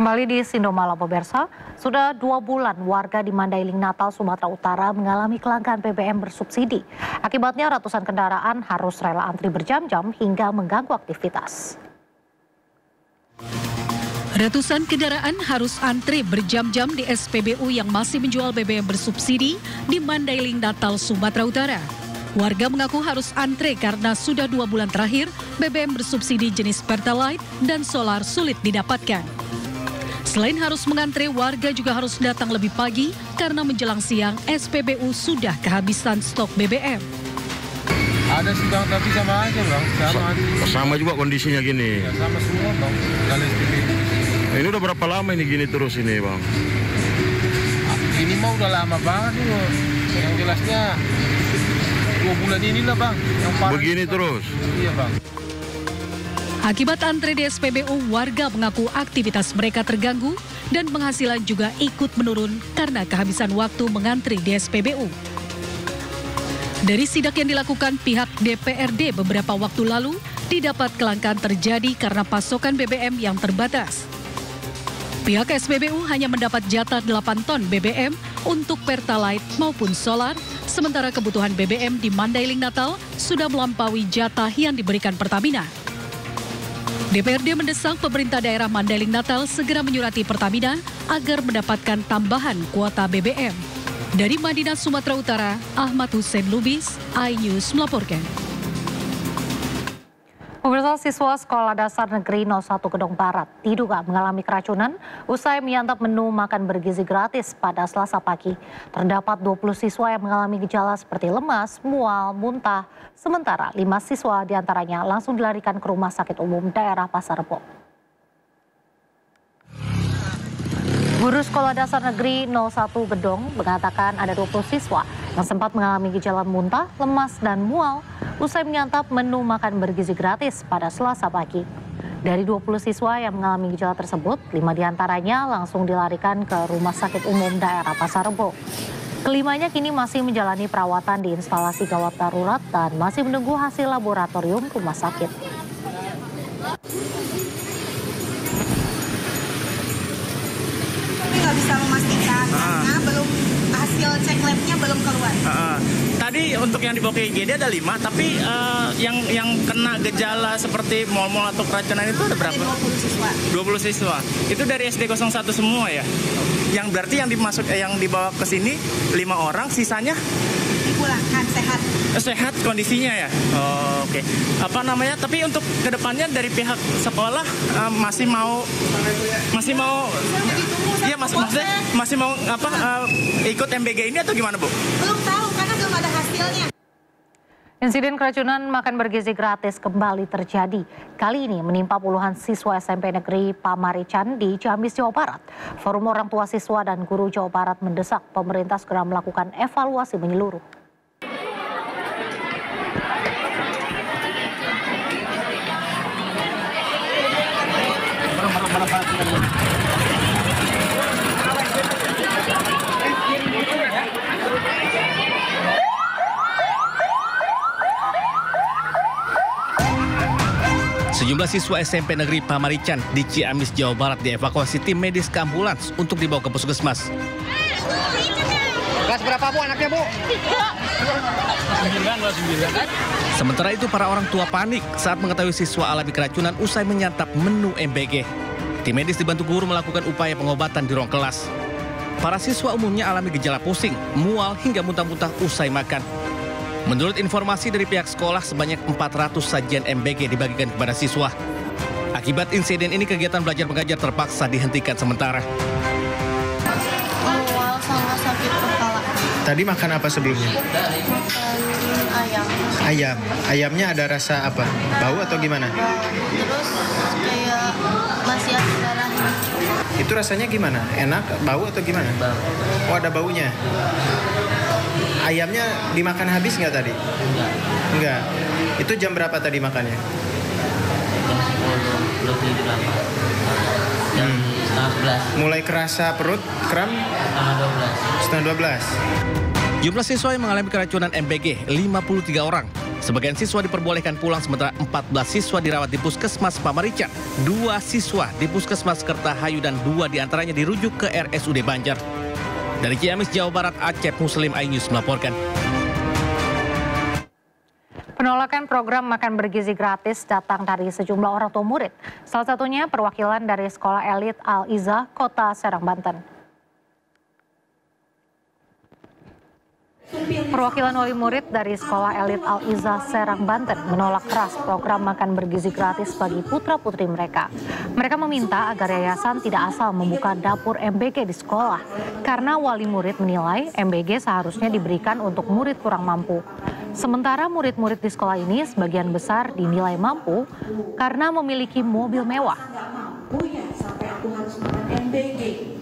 Kembali di Sindomala pemirsa, sudah 2 bulan warga di Mandailing Natal, Sumatera Utara mengalami kelangkaan BBM bersubsidi. Akibatnya ratusan kendaraan harus rela antri berjam-jam hingga mengganggu aktivitas. Ratusan kendaraan harus antri berjam-jam di SPBU yang masih menjual BBM bersubsidi di Mandailing Natal, Sumatera Utara. Warga mengaku harus antre karena sudah 2 bulan terakhir BBM bersubsidi jenis Pertalite dan solar sulit didapatkan. Selain harus mengantre, warga juga harus datang lebih pagi karena menjelang siang SPBU sudah kehabisan stok BBM. Ada sih bang, tapi sama aja bang. Sama juga kondisinya gini. Ya, sama semua bang. Kalau SPBU. Ini udah berapa lama ini gini terus ini bang? Ini mah udah lama banget nih. Yang jelasnya 2 bulan inilah bang. Yang begini terus? Iya bang. Akibat antre di SPBU, warga mengaku aktivitas mereka terganggu dan penghasilan juga ikut menurun karena kehabisan waktu mengantri di SPBU. Dari sidak yang dilakukan pihak DPRD beberapa waktu lalu, didapat kelangkaan terjadi karena pasokan BBM yang terbatas. Pihak SPBU hanya mendapat jatah 8 ton BBM untuk Pertalite maupun solar, sementara kebutuhan BBM di Mandailing Natal sudah melampaui jatah yang diberikan Pertamina. DPRD mendesak pemerintah daerah Mandailing Natal segera menyurati Pertamina agar mendapatkan tambahan kuota BBM. Dari Madinah, Sumatera Utara, Ahmad Hussein Lubis, iNews melaporkan. Pemirsa, siswa Sekolah Dasar Negeri 01 Gedong Barat diduga mengalami keracunan usai menyantap menu makan bergizi gratis pada Selasa pagi. Terdapat 20 siswa yang mengalami gejala seperti lemas, mual, muntah. Sementara 5 siswa diantaranya langsung dilarikan ke Rumah Sakit Umum Daerah Pasar Rebo. Guru Sekolah Dasar Negeri 01 Gedong mengatakan ada 20 siswa yang sempat mengalami gejala muntah, lemas, dan mual usai menyantap menu makan bergizi gratis pada Selasa pagi. Dari 20 siswa yang mengalami gejala tersebut, 5 diantaranya langsung dilarikan ke Rumah Sakit Umum Daerah Pasar Rebo. Kelimanya kini masih menjalani perawatan di instalasi gawat darurat dan masih menunggu hasil laboratorium rumah sakit. Tapi nggak bisa memastikan karena belum hasil cek labnya belum keluar. Tadi untuk yang dibawa ke IGD ada 5, tapi yang kena gejala seperti mual-mual atau keracunan itu ada berapa? Ada 20 siswa. 20 siswa. Itu dari SD 01 semua ya? Yang berarti yang dibawa ke sini 5 orang, sisanya? Dipulangkan sehat. Sehat kondisinya ya? Oh, oke. Apa namanya? Tapi untuk kedepannya dari pihak sekolah masih mau ya masih mau ikut MBG ini atau gimana, Bu? Belum tahu karena belum ada hasilnya. Insiden keracunan makan bergizi gratis kembali terjadi. Kali ini menimpa puluhan siswa SMP Negeri Pamarican di Ciamis, Jawa Barat. Forum Orang Tua Siswa dan Guru Jawa Barat mendesak pemerintah segera melakukan evaluasi menyeluruh. Sejumlah siswa SMP Negeri Pamarican di Ciamis, Jawa Barat dievakuasi tim medis ke ambulans untuk dibawa ke puskesmas. Kelas berapa, Bu, anaknya, Bu? 9. Sementara itu para orang tua panik saat mengetahui siswa alami keracunan usai menyantap menu MBG. Tim medis dibantu guru melakukan upaya pengobatan di ruang kelas. Para siswa umumnya alami gejala pusing, mual hingga muntah-muntah usai makan. Menurut informasi dari pihak sekolah, sebanyak 400 sajian MBG dibagikan kepada siswa. Akibat insiden ini, kegiatan belajar mengajar terpaksa dihentikan sementara. Mual sama sakit kepala. Tadi makan apa sebelumnya? Makan ayam. Ayam. Ayamnya ada rasa apa? Bau atau gimana? Terus kayak masih ada darahnya. Itu rasanya gimana? Enak? Bau atau gimana? Bau. Oh, ada baunya. Ayamnya dimakan habis nggak tadi? Enggak. Itu jam berapa tadi makannya? Jam 11. Mulai kerasa perut, kram? Setengah 12. Jumlah siswa yang mengalami keracunan MBG 53 orang. Sebagian siswa diperbolehkan pulang sementara 14 siswa dirawat di Puskesmas Pamarican, 2 siswa di Puskesmas Kertahayu dan 2 diantaranya dirujuk ke RSUD Banjar. Dari Ciamis, Jawa Barat, Acep Muslim iNews melaporkan. Penolakan program makan bergizi gratis datang dari sejumlah orang tua murid. Salah satunya perwakilan dari Sekolah Elit Al-Izzah, Kota Serang, Banten. Perwakilan wali murid dari Sekolah Elit Al-Izzah Serang, Banten menolak keras program makan bergizi gratis bagi putra-putri mereka. Mereka meminta agar yayasan tidak asal membuka dapur MBG di sekolah karena wali murid menilai MBG seharusnya diberikan untuk murid kurang mampu. Sementara murid-murid di sekolah ini sebagian besar dinilai mampu karena memiliki mobil mewah. Sampai aku harus makan MBG.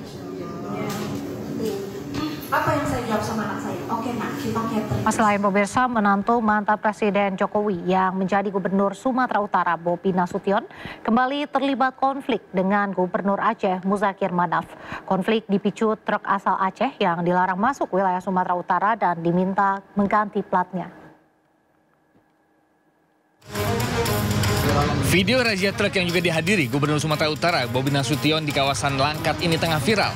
Apa yang saya jawab sama anak saya? Oke nak, kita catering. Mas lain pemirsa, menantu mantan Presiden Jokowi yang menjadi Gubernur Sumatera Utara Bobi Nasution kembali terlibat konflik dengan Gubernur Aceh Muzakir Manaf. Konflik dipicu truk asal Aceh yang dilarang masuk wilayah Sumatera Utara dan diminta mengganti platnya. Video razia truk yang juga dihadiri Gubernur Sumatera Utara Bobi Nasution di kawasan Langkat ini tengah viral.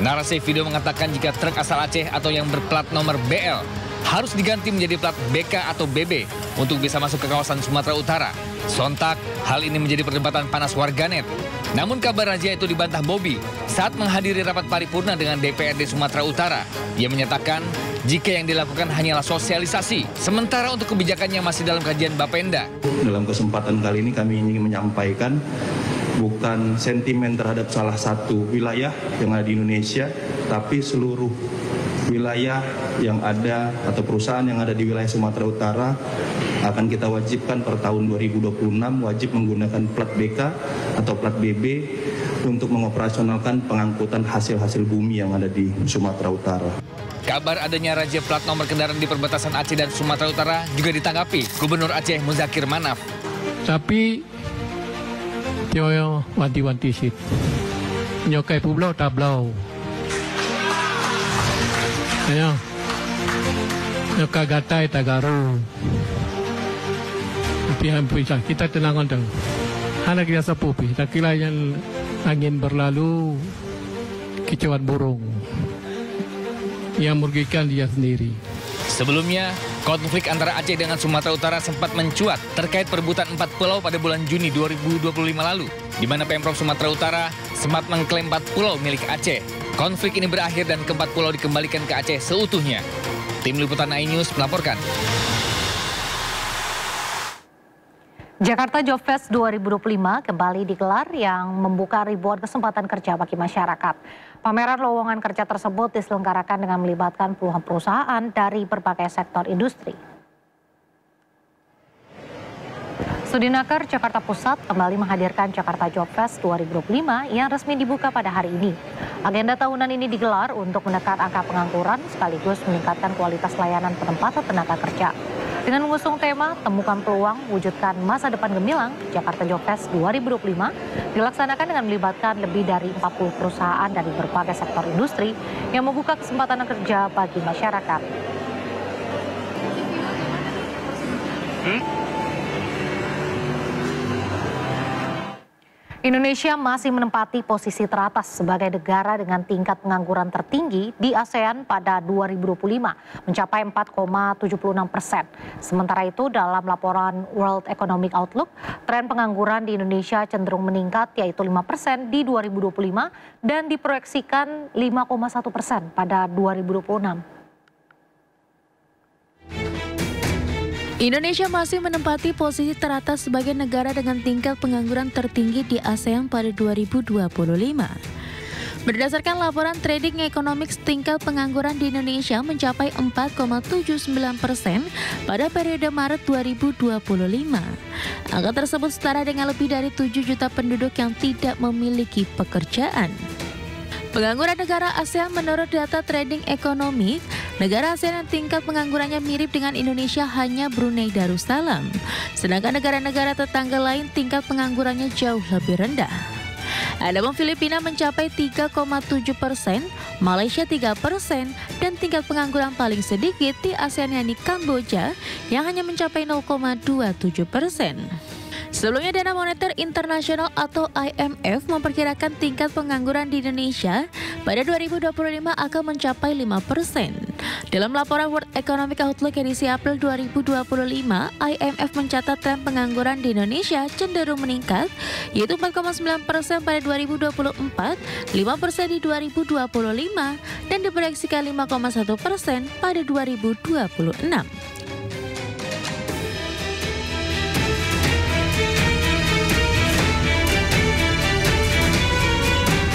Narasi video mengatakan jika truk asal Aceh atau yang berplat nomor BL harus diganti menjadi plat BK atau BB untuk bisa masuk ke kawasan Sumatera Utara. Sontak, hal ini menjadi perdebatan panas warganet. Namun kabar razia itu dibantah Bobi saat menghadiri rapat paripurna dengan DPRD Sumatera Utara. Ia menyatakan jika yang dilakukan hanyalah sosialisasi, sementara untuk kebijakannya masih dalam kajian Bapenda. Dalam kesempatan kali ini kami ingin menyampaikan bukan sentimen terhadap salah satu wilayah yang ada di Indonesia, tapi seluruh wilayah yang ada atau perusahaan yang ada di wilayah Sumatera Utara akan kita wajibkan per tahun 2026 wajib menggunakan plat BK atau plat BB untuk mengoperasionalkan pengangkutan hasil-hasil bumi yang ada di Sumatera Utara. Kabar adanya razia plat nomor kendaraan di perbatasan Aceh dan Sumatera Utara juga ditanggapi Gubernur Aceh Muzakir Manaf. Tapi Tio wanti-wanti sit. Nyokai publau tablau. Ayo. Nyokai gatai tagaru. Pihak pisah kita tenangan tu. Anak kita sepupi. Tak kira yang angin berlalu kicauan burung yang merugikan dia sendiri. Sebelumnya, konflik antara Aceh dengan Sumatera Utara sempat mencuat terkait perebutan 4 pulau pada bulan Juni 2025 lalu, di mana Pemprov Sumatera Utara sempat mengklaim 4 pulau milik Aceh. Konflik ini berakhir dan ke-4 pulau dikembalikan ke Aceh seutuhnya. Tim Liputan iNews melaporkan. Jakarta Job Fest 2025 kembali digelar yang membuka ribuan kesempatan kerja bagi masyarakat. Pameran lowongan kerja tersebut diselenggarakan dengan melibatkan puluhan perusahaan dari berbagai sektor industri. Sudinaker Jakarta Pusat kembali menghadirkan Jakarta Job Fest 2025 yang resmi dibuka pada hari ini. Agenda tahunan ini digelar untuk menekan angka pengangguran sekaligus meningkatkan kualitas layanan penempatan tenaga kerja. Dengan mengusung tema Temukan Peluang, Wujudkan Masa Depan Gemilang, Jakarta Job Fest 2025 dilaksanakan dengan melibatkan lebih dari 40 perusahaan dari berbagai sektor industri yang membuka kesempatan kerja bagi masyarakat. Indonesia masih menempati posisi teratas sebagai negara dengan tingkat pengangguran tertinggi di ASEAN pada 2025, mencapai 4,76%. Sementara itu dalam laporan World Economic Outlook, tren pengangguran di Indonesia cenderung meningkat yaitu 5% di 2025 dan diproyeksikan 5,1% pada 2026. Indonesia masih menempati posisi teratas sebagai negara dengan tingkat pengangguran tertinggi di ASEAN pada 2025. Berdasarkan laporan Trading Economics, tingkat pengangguran di Indonesia mencapai 4,79% pada periode Maret 2025. Angka tersebut setara dengan lebih dari 7 juta penduduk yang tidak memiliki pekerjaan. Pengangguran negara ASEAN menurut data Trading Economics, negara ASEAN yang tingkat penganggurannya mirip dengan Indonesia hanya Brunei Darussalam. Sedangkan negara-negara tetangga lain tingkat penganggurannya jauh lebih rendah. Adapun Filipina mencapai 3,7%, Malaysia 3%, dan tingkat pengangguran paling sedikit di ASEAN yakni Kamboja yang hanya mencapai 0,27%. Sebelumnya, Dana Moneter Internasional atau IMF memperkirakan tingkat pengangguran di Indonesia pada 2025 akan mencapai 5%. Dalam laporan World Economic Outlook edisi April 2025, IMF mencatat tren pengangguran di Indonesia cenderung meningkat, yaitu 4,9% pada 2024, 5% di 2025, dan diproyeksikan 5,1% pada 2026.